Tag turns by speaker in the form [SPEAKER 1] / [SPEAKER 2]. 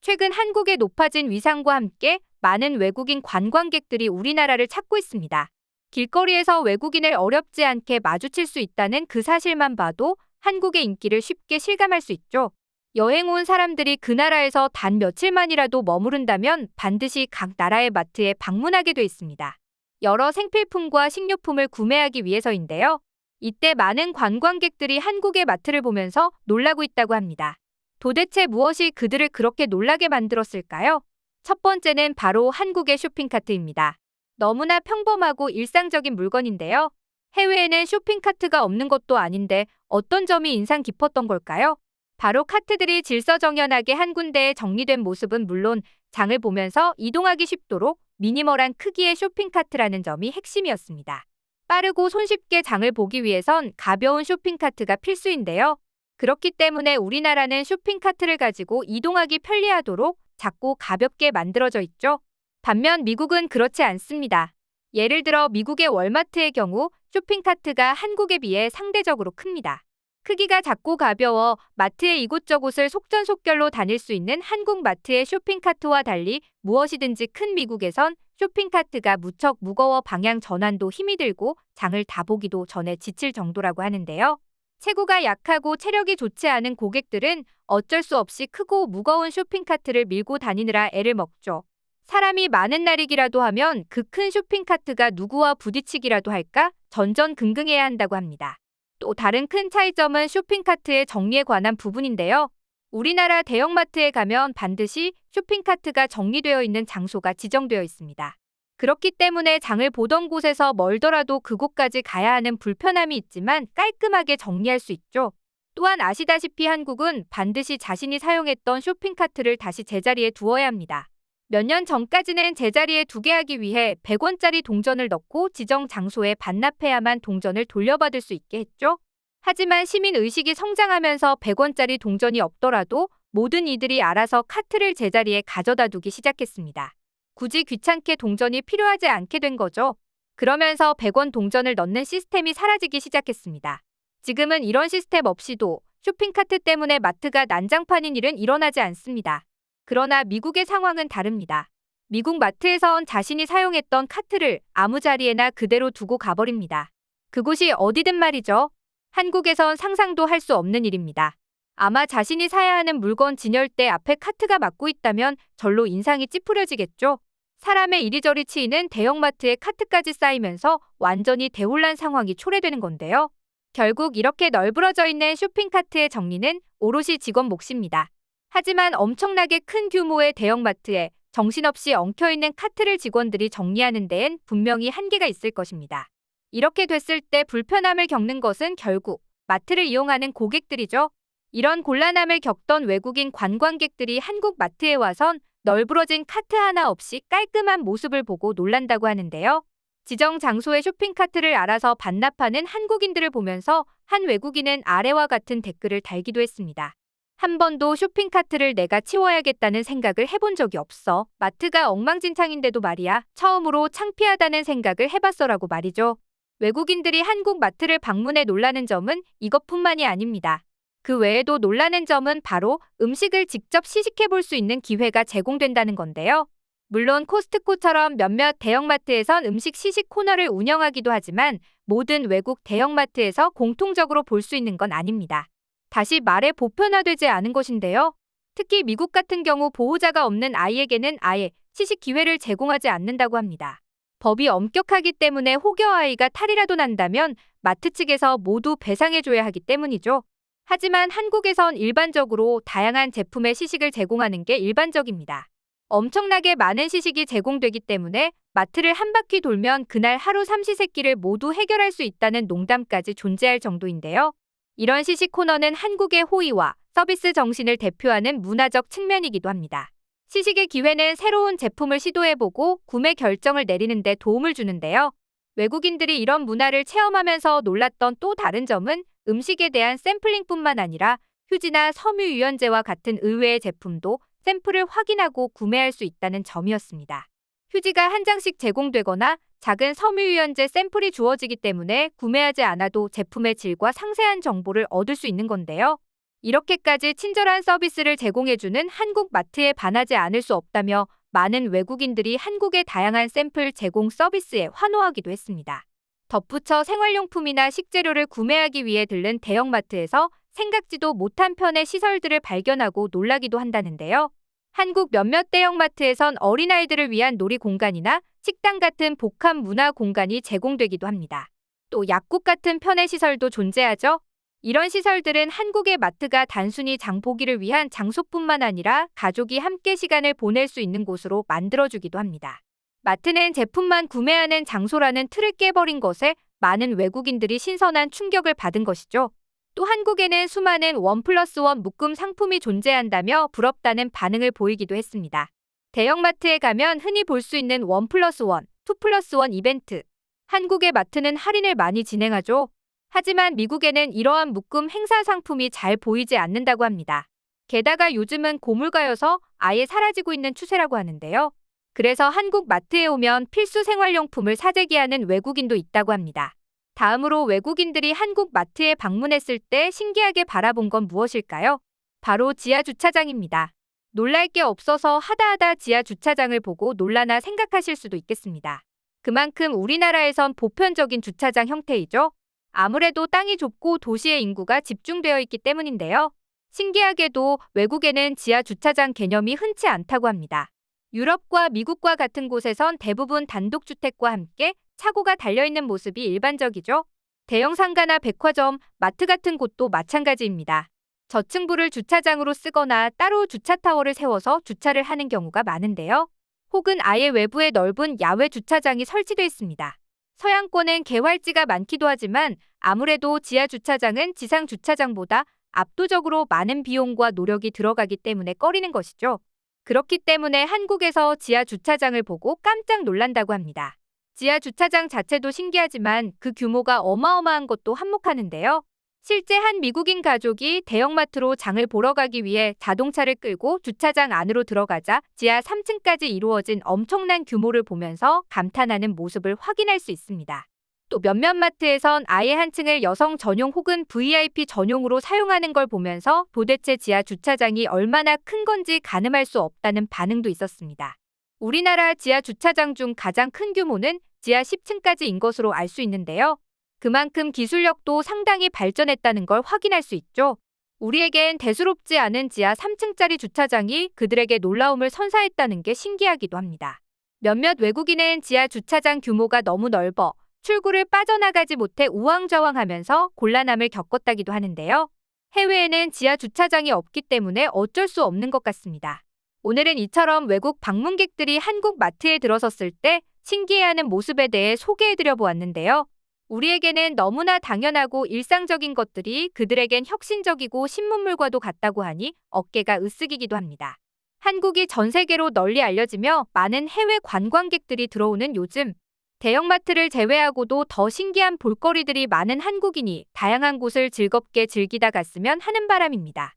[SPEAKER 1] 최근 한국의 높아진 위상과 함께 많은 외국인 관광객들이 우리나라를 찾고 있습니다. 길거리에서 외국인을 어렵지 않게 마주칠 수 있다는 그 사실만 봐도 한국의 인기를 쉽게 실감할 수 있죠. 여행 온 사람들이 그 나라에서 단 며칠만이라도 머무른다면 반드시 각 나라의 마트에 방문하게 돼 있습니다. 여러 생필품과 식료품을 구매하기 위해서인데요. 이때 많은 관광객들이 한국의 마트를 보면서 놀라고 있다고 합니다. 도대체 무엇이 그들을 그렇게 놀라게 만들었을까요? 첫 번째는 바로 한국의 쇼핑카트입니다. 너무나 평범하고 일상적인 물건인데요. 해외에는 쇼핑카트가 없는 것도 아닌데 어떤 점이 인상 깊었던 걸까요? 바로 카트들이 질서정연하게 한 군데에 정리된 모습은 물론 장을 보면서 이동하기 쉽도록 미니멀한 크기의 쇼핑카트라는 점이 핵심이었습니다. 빠르고 손쉽게 장을 보기 위해선 가벼운 쇼핑카트가 필수인데요. 그렇기 때문에 우리나라는 쇼핑카트를 가지고 이동하기 편리하도록 작고 가볍게 만들어져 있죠. 반면 미국은 그렇지 않습니다. 예를 들어 미국의 월마트의 경우 쇼핑카트가 한국에 비해 상대적으로 큽니다. 크기가 작고 가벼워 마트의 이곳저곳을 속전속결로 다닐 수 있는 한국 마트의 쇼핑카트와 달리 무엇이든지 큰 미국에선 쇼핑카트가 무척 무거워 방향 전환도 힘이 들고 장을 다 보기도 전에 지칠 정도라고 하는데요. 체구가 약하고 체력이 좋지 않은 고객들은 어쩔 수 없이 크고 무거운 쇼핑카트를 밀고 다니느라 애를 먹죠. 사람이 많은 날이기라도 하면 그 큰 쇼핑카트가 누구와 부딪히기라도 할까 전전긍긍해야 한다고 합니다. 또 다른 큰 차이점은 쇼핑카트의 정리에 관한 부분인데요. 우리나라 대형마트에 가면 반드시 쇼핑카트가 정리되어 있는 장소가 지정되어 있습니다. 그렇기 때문에 장을 보던 곳에서 멀더라도 그곳까지 가야 하는 불편함이 있지만 깔끔하게 정리할 수 있죠. 또한 아시다시피 한국은 반드시 자신이 사용했던 쇼핑카트를 다시 제자리에 두어야 합니다. 몇 년 전까지는 제자리에 두게 하기 위해 100원짜리 동전을 넣고 지정 장소에 반납해야만 동전을 돌려받을 수 있게 했죠. 하지만 시민의식이 성장하면서 100원짜리 동전이 없더라도 모든 이들이 알아서 카트를 제자리에 가져다 두기 시작했습니다. 굳이 귀찮게 동전이 필요하지 않게 된 거죠. 그러면서 100원 동전을 넣는 시스템이 사라지기 시작했습니다. 지금은 이런 시스템 없이도 쇼핑카트 때문에 마트가 난장판인 일은 일어나지 않습니다. 그러나 미국의 상황은 다릅니다. 미국 마트에선 자신이 사용했던 카트를 아무 자리에나 그대로 두고 가버립니다. 그곳이 어디든 말이죠. 한국에선 상상도 할 수 없는 일입니다. 아마 자신이 사야 하는 물건 진열대 앞에 카트가 막고 있다면 절로 인상이 찌푸려지겠죠. 사람의 이리저리 치이는 대형마트에 카트까지 쌓이면서 완전히 대혼란 상황이 초래되는 건데요. 결국 이렇게 널브러져 있는 쇼핑카트의 정리는 오롯이 직원 몫입니다. 하지만 엄청나게 큰 규모의 대형마트에 정신없이 엉켜있는 카트를 직원들이 정리하는 데엔 분명히 한계가 있을 것입니다. 이렇게 됐을 때 불편함을 겪는 것은 결국 마트를 이용하는 고객들이죠. 이런 곤란함을 겪던 외국인 관광객들이 한국 마트에 와선 널브러진 카트 하나 없이 깔끔한 모습을 보고 놀란다고 하는데요. 지정 장소에 쇼핑카트를 알아서 반납하는 한국인들을 보면서 한 외국인은 아래와 같은 댓글을 달기도 했습니다. 한 번도 쇼핑카트를 내가 치워야겠다는 생각을 해본 적이 없어. 마트가 엉망진창인데도 말이야. 처음으로 창피하다는 생각을 해봤어라고 말이죠. 외국인들이 한국 마트를 방문해 놀라는 점은 이것뿐만이 아닙니다. 그 외에도 놀라는 점은 바로 음식을 직접 시식해 볼 수 있는 기회가 제공된다는 건데요. 물론 코스트코처럼 몇몇 대형마트에선 음식 시식 코너를 운영하기도 하지만 모든 외국 대형마트에서 공통적으로 볼 수 있는 건 아닙니다. 다시 말해 보편화되지 않은 것인데요. 특히 미국 같은 경우 보호자가 없는 아이에게는 아예 시식 기회를 제공하지 않는다고 합니다. 법이 엄격하기 때문에 혹여 아이가 탈이라도 난다면 마트 측에서 모두 배상해줘야 하기 때문이죠. 하지만 한국에선 일반적으로 다양한 제품의 시식을 제공하는 게 일반적입니다. 엄청나게 많은 시식이 제공되기 때문에 마트를 한 바퀴 돌면 그날 하루 삼시세끼를 모두 해결할 수 있다는 농담까지 존재할 정도인데요. 이런 시식 코너는 한국의 호의와 서비스 정신을 대표하는 문화적 측면이기도 합니다. 시식의 기회는 새로운 제품을 시도해보고 구매 결정을 내리는 데 도움을 주는데요. 외국인들이 이런 문화를 체험하면서 놀랐던 또 다른 점은 음식에 대한 샘플링뿐만 아니라 휴지나 섬유유연제와 같은 의외의 제품도 샘플을 확인하고 구매할 수 있다는 점이었습니다. 휴지가 한 장씩 제공되거나 작은 섬유유연제 샘플이 주어지기 때문에 구매하지 않아도 제품의 질과 상세한 정보를 얻을 수 있는 건데요. 이렇게까지 친절한 서비스를 제공해주는 한국 마트에 반하지 않을 수 없다며 많은 외국인들이 한국의 다양한 샘플 제공 서비스에 환호하기도 했습니다. 덧붙여 생활용품이나 식재료를 구매하기 위해 들른 대형마트에서 생각지도 못한 편의 시설들을 발견하고 놀라기도 한다는데요. 한국 몇몇 대형마트에선 어린아이들을 위한 놀이 공간이나 식당 같은 복합 문화 공간이 제공되기도 합니다. 또 약국 같은 편의 시설도 존재하죠. 이런 시설들은 한국의 마트가 단순히 장 보기를 위한 장소뿐만 아니라 가족이 함께 시간을 보낼 수 있는 곳으로 만들어주기도 합니다. 마트는 제품만 구매하는 장소라는 틀을 깨버린 것에 많은 외국인들이 신선한 충격을 받은 것이죠. 또 한국에는 수많은 1+1 묶음 상품이 존재한다며 부럽다는 반응을 보이기도 했습니다. 대형마트에 가면 흔히 볼 수 있는 1+1, 2+1 이벤트. 한국의 마트는 할인을 많이 진행하죠. 하지만 미국에는 이러한 묶음 행사 상품이 잘 보이지 않는다고 합니다. 게다가 요즘은 고물가여서 아예 사라지고 있는 추세라고 하는데요. 그래서 한국 마트에 오면 필수 생활용품을 사재기하는 외국인도 있다고 합니다. 다음으로 외국인들이 한국 마트에 방문했을 때 신기하게 바라본 건 무엇일까요? 바로 지하 주차장입니다. 놀랄 게 없어서 하다하다 지하 주차장을 보고 놀라나 생각하실 수도 있겠습니다. 그만큼 우리나라에선 보편적인 주차장 형태이죠. 아무래도 땅이 좁고 도시의 인구가 집중되어 있기 때문인데요. 신기하게도 외국에는 지하 주차장 개념이 흔치 않다고 합니다. 유럽과 미국과 같은 곳에선 대부분 단독주택과 함께 차고가 달려있는 모습이 일반적이죠. 대형 상가나 백화점, 마트 같은 곳도 마찬가지입니다. 저층부를 주차장으로 쓰거나 따로 주차타워를 세워서 주차를 하는 경우가 많은데요. 혹은 아예 외부에 넓은 야외 주차장이 설치되어 있습니다. 서양권엔 개활지가 많기도 하지만 아무래도 지하 주차장은 지상 주차장보다 압도적으로 많은 비용과 노력이 들어가기 때문에 꺼리는 것이죠. 그렇기 때문에 한국에서 지하 주차장을 보고 깜짝 놀란다고 합니다. 지하 주차장 자체도 신기하지만 그 규모가 어마어마한 것도 한몫하는데요. 실제 한 미국인 가족이 대형마트로 장을 보러 가기 위해 자동차를 끌고 주차장 안으로 들어가자 지하 3층까지 이루어진 엄청난 규모를 보면서 감탄하는 모습을 확인할 수 있습니다. 또 몇몇 마트에선 아예 한 층을 여성 전용 혹은 VIP 전용으로 사용하는 걸 보면서 도대체 지하 주차장이 얼마나 큰 건지 가늠할 수 없다는 반응도 있었습니다. 우리나라 지하 주차장 중 가장 큰 규모는 지하 10층까지인 것으로 알 수 있는데요. 그만큼 기술력도 상당히 발전했다는 걸 확인할 수 있죠. 우리에겐 대수롭지 않은 지하 3층짜리 주차장이 그들에게 놀라움을 선사했다는 게 신기하기도 합니다. 몇몇 외국인은 지하 주차장 규모가 너무 넓어 출구를 빠져나가지 못해 우왕좌왕하면서 곤란함을 겪었다기도 하는데요. 해외에는 지하 주차장이 없기 때문에 어쩔 수 없는 것 같습니다. 오늘은 이처럼 외국 방문객들이 한국 마트에 들어섰을 때 신기해하는 모습에 대해 소개해드려 보았는데요. 우리에게는 너무나 당연하고 일상적인 것들이 그들에겐 혁신적이고 신문물과도 같다고 하니 어깨가 으쓱이기도 합니다. 한국이 전 세계로 널리 알려지며 많은 해외 관광객들이 들어오는 요즘, 대형마트를 제외하고도 더 신기한 볼거리들이 많은 한국인이 다양한 곳을 즐겁게 즐기다 갔으면 하는 바람입니다.